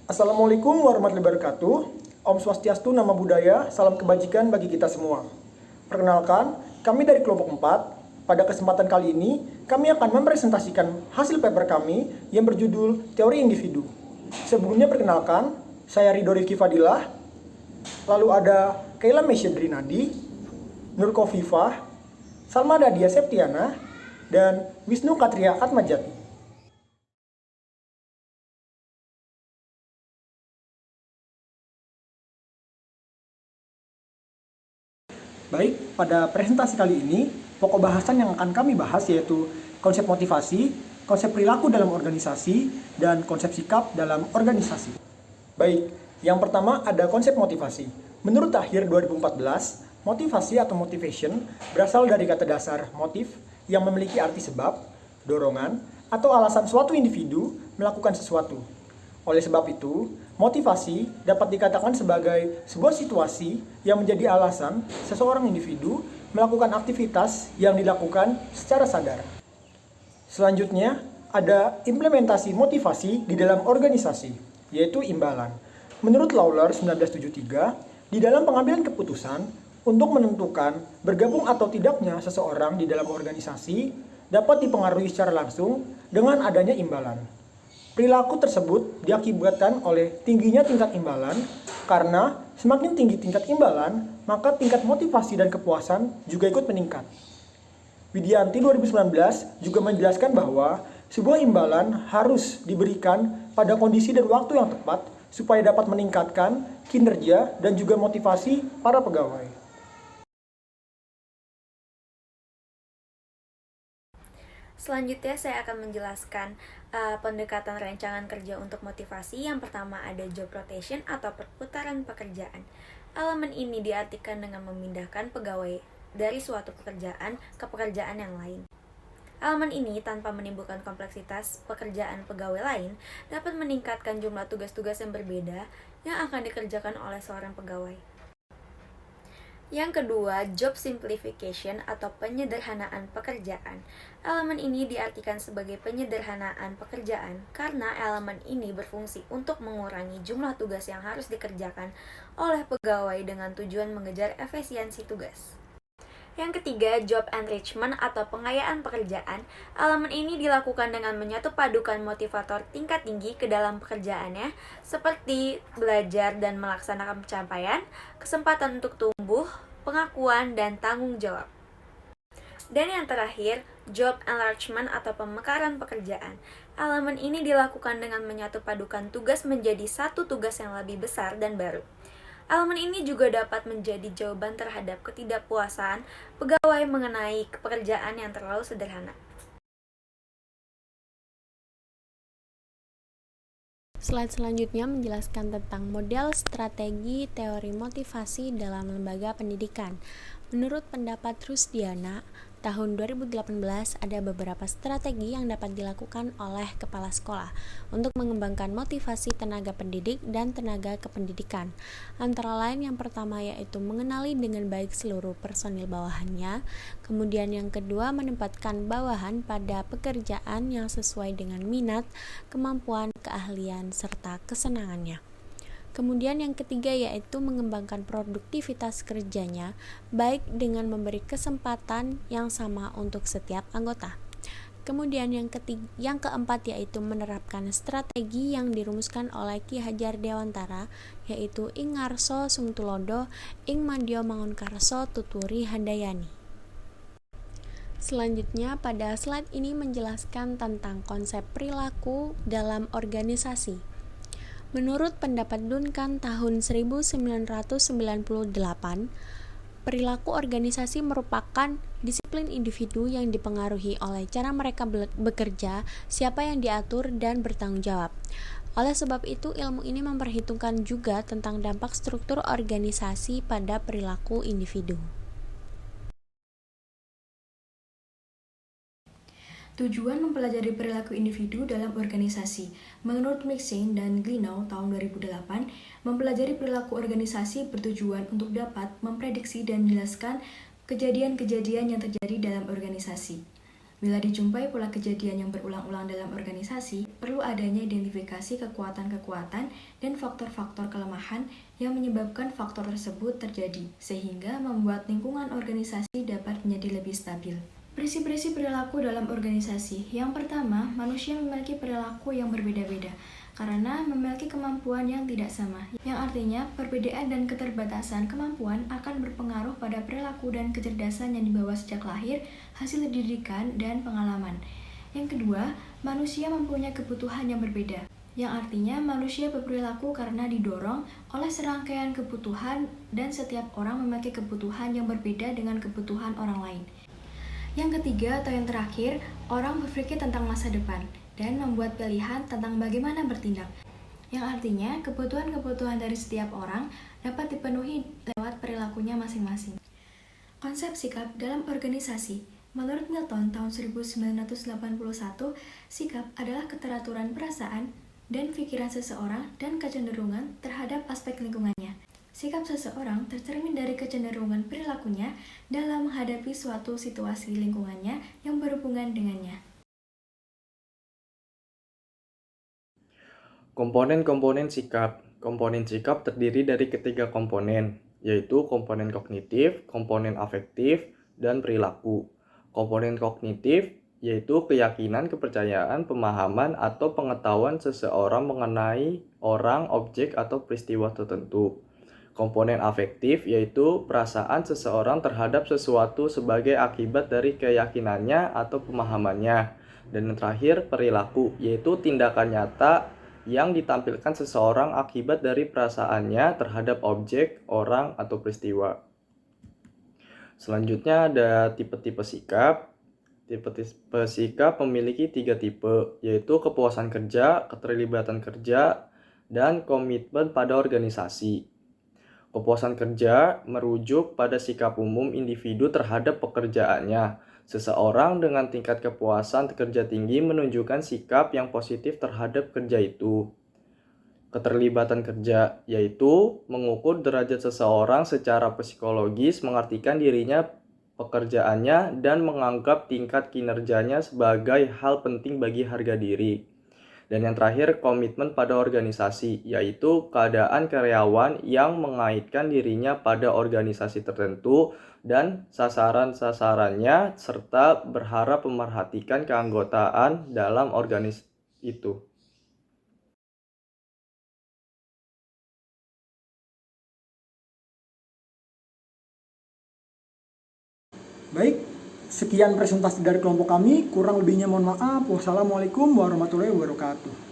Assalamualaikum warahmatullahi wabarakatuh. Om Swastiastu, Nama Budaya, salam kebajikan bagi kita semua. Perkenalkan, kami dari kelompok 4. Pada kesempatan kali ini, kami akan mempresentasikan hasil paper kami yang berjudul Teori Individu. Sebelumnya perkenalkan, saya Ridho Rifki Fadilah, lalu ada Kaila Mesya Drinadi, Nur Kofifah, Salma Dadia Septiana, dan Wisnu Katria Atmajati. Baik, pada presentasi kali ini, pokok bahasan yang akan kami bahas yaitu konsep motivasi, konsep perilaku dalam organisasi, dan konsep sikap dalam organisasi. Baik, yang pertama ada konsep motivasi. Menurut Tahir 2014, motivasi atau motivation berasal dari kata dasar motif yang memiliki arti sebab, dorongan, atau alasan suatu individu melakukan sesuatu. Oleh sebab itu, motivasi dapat dikatakan sebagai sebuah situasi yang menjadi alasan seseorang individu melakukan aktivitas yang dilakukan secara sadar. Selanjutnya, ada implementasi motivasi di dalam organisasi, yaitu imbalan. Menurut Lawler 1973, di dalam pengambilan keputusan untuk menentukan bergabung atau tidaknya seseorang di dalam organisasi dapat dipengaruhi secara langsung dengan adanya imbalan. Perilaku tersebut diakibatkan oleh tingginya tingkat imbalan, karena semakin tinggi tingkat imbalan, maka tingkat motivasi dan kepuasan juga ikut meningkat. Widianti 2019 juga menjelaskan bahwa sebuah imbalan harus diberikan pada kondisi dan waktu yang tepat supaya dapat meningkatkan kinerja dan juga motivasi para pegawai. Selanjutnya saya akan menjelaskan pendekatan rancangan kerja untuk motivasi. Yang pertama ada job rotation atau perputaran pekerjaan. Elemen ini diartikan dengan memindahkan pegawai dari suatu pekerjaan ke pekerjaan yang lain. Elemen ini tanpa menimbulkan kompleksitas pekerjaan pegawai lain dapat meningkatkan jumlah tugas-tugas yang berbeda yang akan dikerjakan oleh seorang pegawai. Yang kedua, job simplification atau penyederhanaan pekerjaan. Elemen ini diartikan sebagai penyederhanaan pekerjaan karena elemen ini berfungsi untuk mengurangi jumlah tugas yang harus dikerjakan oleh pegawai dengan tujuan mengejar efisiensi tugas. Yang ketiga, job enrichment atau pengayaan pekerjaan. Elemen ini dilakukan dengan menyatu padukan motivator tingkat tinggi ke dalam pekerjaannya, seperti belajar dan melaksanakan pencapaian, kesempatan untuk tumbuh, pengakuan, dan tanggung jawab. Dan yang terakhir, job enlargement atau pemekaran pekerjaan. Elemen ini dilakukan dengan menyatu padukan tugas menjadi satu tugas yang lebih besar dan baru. Elemen ini juga dapat menjadi jawaban terhadap ketidakpuasan pegawai mengenai pekerjaan yang terlalu sederhana. Slide selanjutnya menjelaskan tentang model strategi teori motivasi dalam lembaga pendidikan. Menurut pendapat Rusdiana, tahun 2018 ada beberapa strategi yang dapat dilakukan oleh kepala sekolah untuk mengembangkan motivasi tenaga pendidik dan tenaga kependidikan. Antara lain yang pertama yaitu mengenali dengan baik seluruh personil bawahannya, kemudian yang kedua menempatkan bawahan pada pekerjaan yang sesuai dengan minat, kemampuan, keahlian, serta kesenangannya. Kemudian yang ketiga yaitu mengembangkan produktivitas kerjanya, baik dengan memberi kesempatan yang sama untuk setiap anggota. Kemudian yang keempat yaitu menerapkan strategi yang dirumuskan oleh Ki Hajar Dewantara, yaitu Ing Ngarso Sungtulodo, Ing Mandyo Mangunkarso Tuturi Handayani. Selanjutnya pada slide ini menjelaskan tentang konsep perilaku dalam organisasi. Menurut pendapat Duncan tahun 1998, perilaku organisasi merupakan disiplin individu yang dipengaruhi oleh cara mereka bekerja, siapa yang diatur, dan bertanggung jawab. Oleh sebab itu, ilmu ini memperhitungkan juga tentang dampak struktur organisasi pada perilaku individu. Tujuan mempelajari perilaku individu dalam organisasi. Menurut Mixing dan Glenow tahun 2008, mempelajari perilaku organisasi bertujuan untuk dapat memprediksi dan menjelaskan kejadian-kejadian yang terjadi dalam organisasi. Bila dijumpai pola kejadian yang berulang-ulang dalam organisasi, perlu adanya identifikasi kekuatan-kekuatan dan faktor-faktor kelemahan yang menyebabkan faktor tersebut terjadi, sehingga membuat lingkungan organisasi dapat menjadi lebih stabil. Prinsip-prinsip perilaku dalam organisasi. Yang pertama, manusia memiliki perilaku yang berbeda-beda karena memiliki kemampuan yang tidak sama, yang artinya perbedaan dan keterbatasan kemampuan akan berpengaruh pada perilaku dan kecerdasan yang dibawa sejak lahir, hasil didikan, dan pengalaman. Yang kedua, manusia mempunyai kebutuhan yang berbeda, yang artinya manusia berperilaku karena didorong oleh serangkaian kebutuhan dan setiap orang memiliki kebutuhan yang berbeda dengan kebutuhan orang lain. Yang ketiga atau yang terakhir, orang berpikir tentang masa depan dan membuat pilihan tentang bagaimana bertindak. Yang artinya, kebutuhan-kebutuhan dari setiap orang dapat dipenuhi lewat perilakunya masing-masing. Konsep sikap dalam organisasi. Menurut Milton tahun 1981, sikap adalah keteraturan perasaan dan pikiran seseorang dan kecenderungan terhadap aspek lingkungannya. Sikap seseorang tercermin dari kecenderungan perilakunya dalam menghadapi suatu situasi lingkungannya yang berhubungan dengannya. Komponen-komponen sikap. Komponen sikap terdiri dari ketiga komponen, yaitu komponen kognitif, komponen afektif, dan perilaku. Komponen kognitif yaitu keyakinan, kepercayaan, pemahaman, atau pengetahuan seseorang mengenai orang, objek, atau peristiwa tertentu. Komponen afektif yaitu perasaan seseorang terhadap sesuatu sebagai akibat dari keyakinannya atau pemahamannya. Dan yang terakhir, perilaku yaitu tindakan nyata yang ditampilkan seseorang akibat dari perasaannya terhadap objek, orang, atau peristiwa. Selanjutnya ada tipe-tipe sikap. Tipe-tipe sikap memiliki 3 tipe, yaitu kepuasan kerja, keterlibatan kerja, dan komitmen pada organisasi. Kepuasan kerja merujuk pada sikap umum individu terhadap pekerjaannya. Seseorang dengan tingkat kepuasan kerja tinggi menunjukkan sikap yang positif terhadap kerja itu. Keterlibatan kerja yaitu mengukur derajat seseorang secara psikologis, mengartikan dirinya pekerjaannya, dan menganggap tingkat kinerjanya sebagai hal penting bagi harga diri. Dan yang terakhir, komitmen pada organisasi, yaitu keadaan karyawan yang mengaitkan dirinya pada organisasi tertentu dan sasaran-sasarannya, serta berharap memperhatikan keanggotaan dalam organisasi itu. Baik, sekian presentasi dari kelompok kami. Kurang lebihnya mohon maaf. Wassalamualaikum warahmatullahi wabarakatuh.